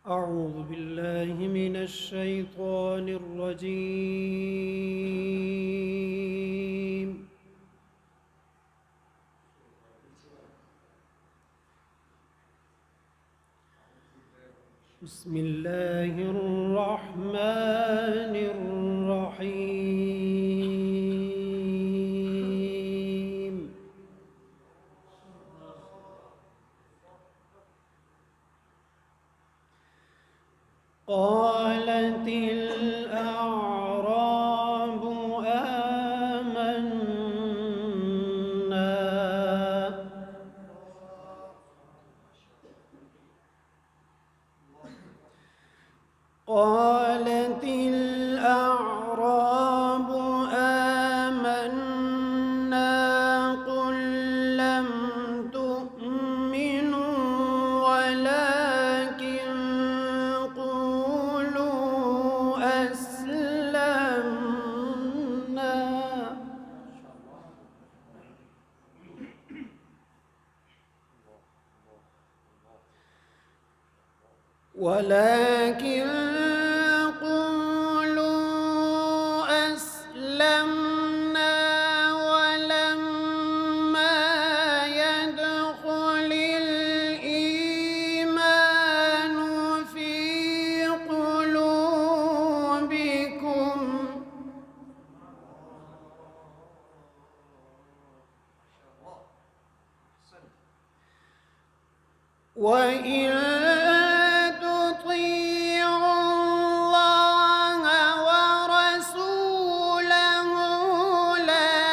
أعوذ بالله من الشيطان الرجيم. بسم الله الرحمن الرحيم. قالت الأعراب آمنا قالت الأعراب آمنا قل لم تؤمنوا ولكن قولوا أسلمنا ولما يدخل الإيمان في قلوبكم وإن تطيعوا الله ورسوله لا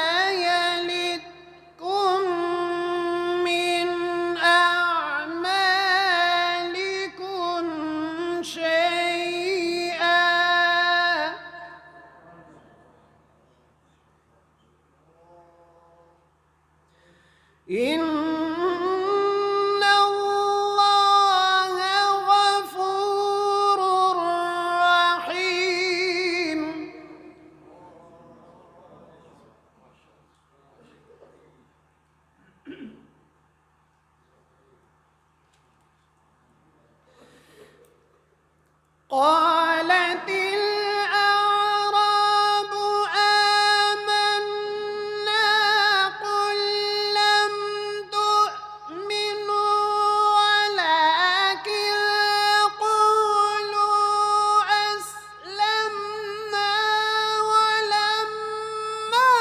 يلتكم من أعمالكم شيئا إن الله غفور رحيم. قالت الأعراب آمنا قل لم تؤمنوا ولكن قولوا أسلمنا ولما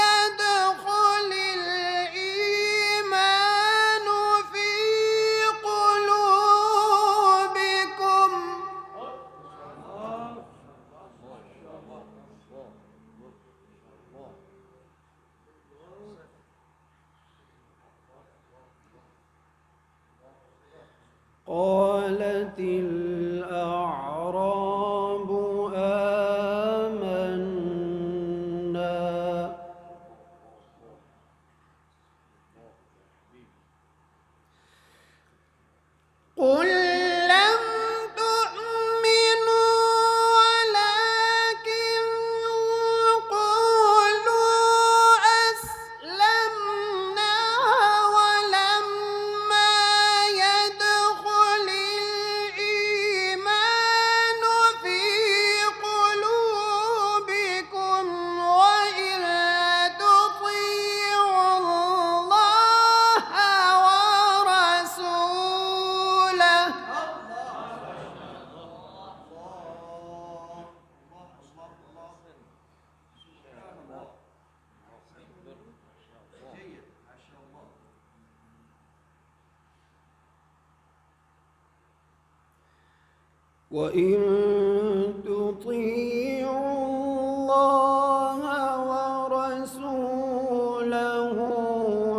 يدخل الإيمان في قلوبكم قالت الأعراب آمنا قل لم تؤمنوا ولكن قولوا أسلمنا ولما يدخل الإيمان في قلوبكم وإن تطيعوا الله ورسوله وإن تطيعوا الله ورسوله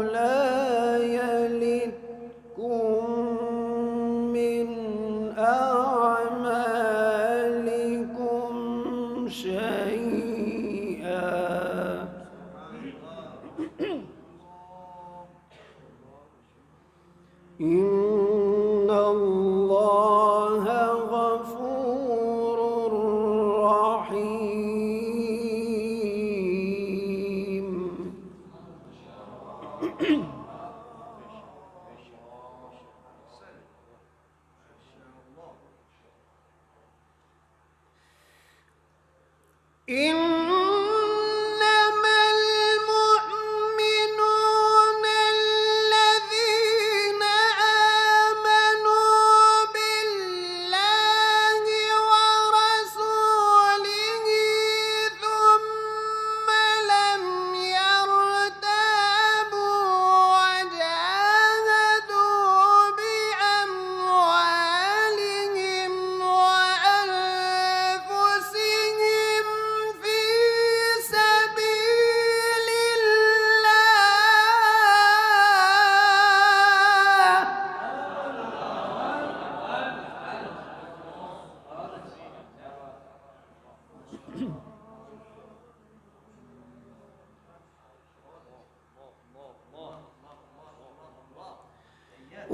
لا يلتكم من أعمالكم شيئا إن الله غفور رحيم.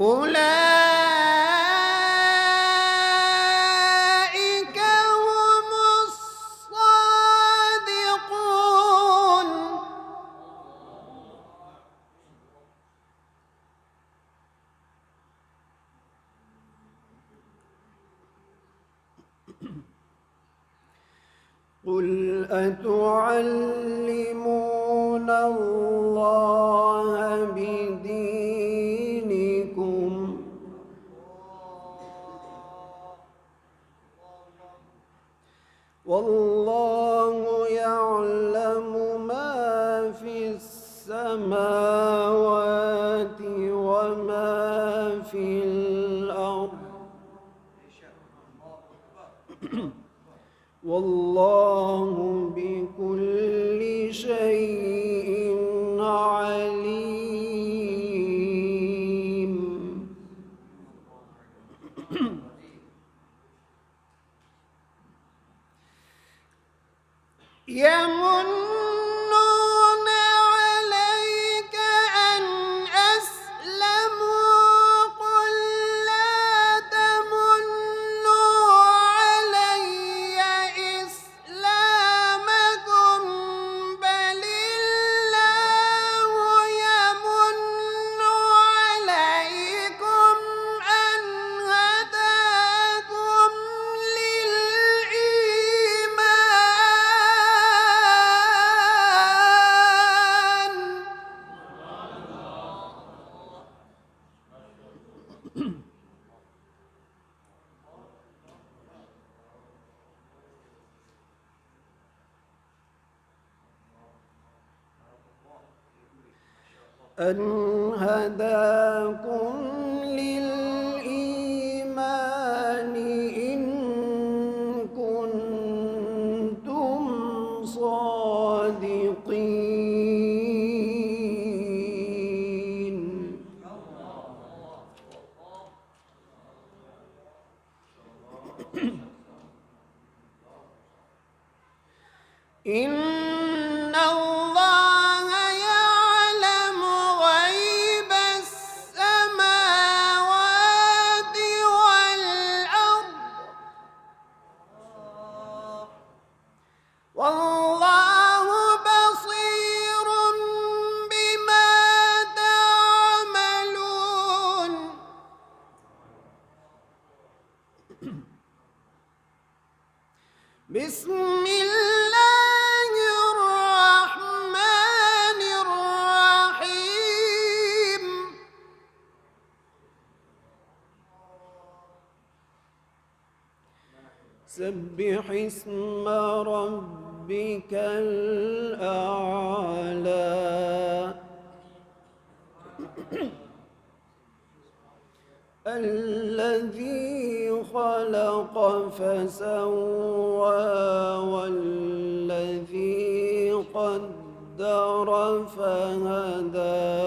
أولئك هم الصادقون. قل أتعلمون الله بدينكم والله يعلم ما في السماوات وما في الأرض والله بكل شيء عليم. يمنون عليك أن أسلموا قل لا تمنوا علي إسلامكم بل الله يمن عليكم أن هداكم للإيمان. أن هداكم للإيمان إن كنتم صادقين. إن الله يعلم غيب السماوات والأرض والله بصير بما تعملون. بسم الله الرحمن الرحيم. سبح اسم ربك الأعلى. الذي خلق فسوى والذي قدر فهدى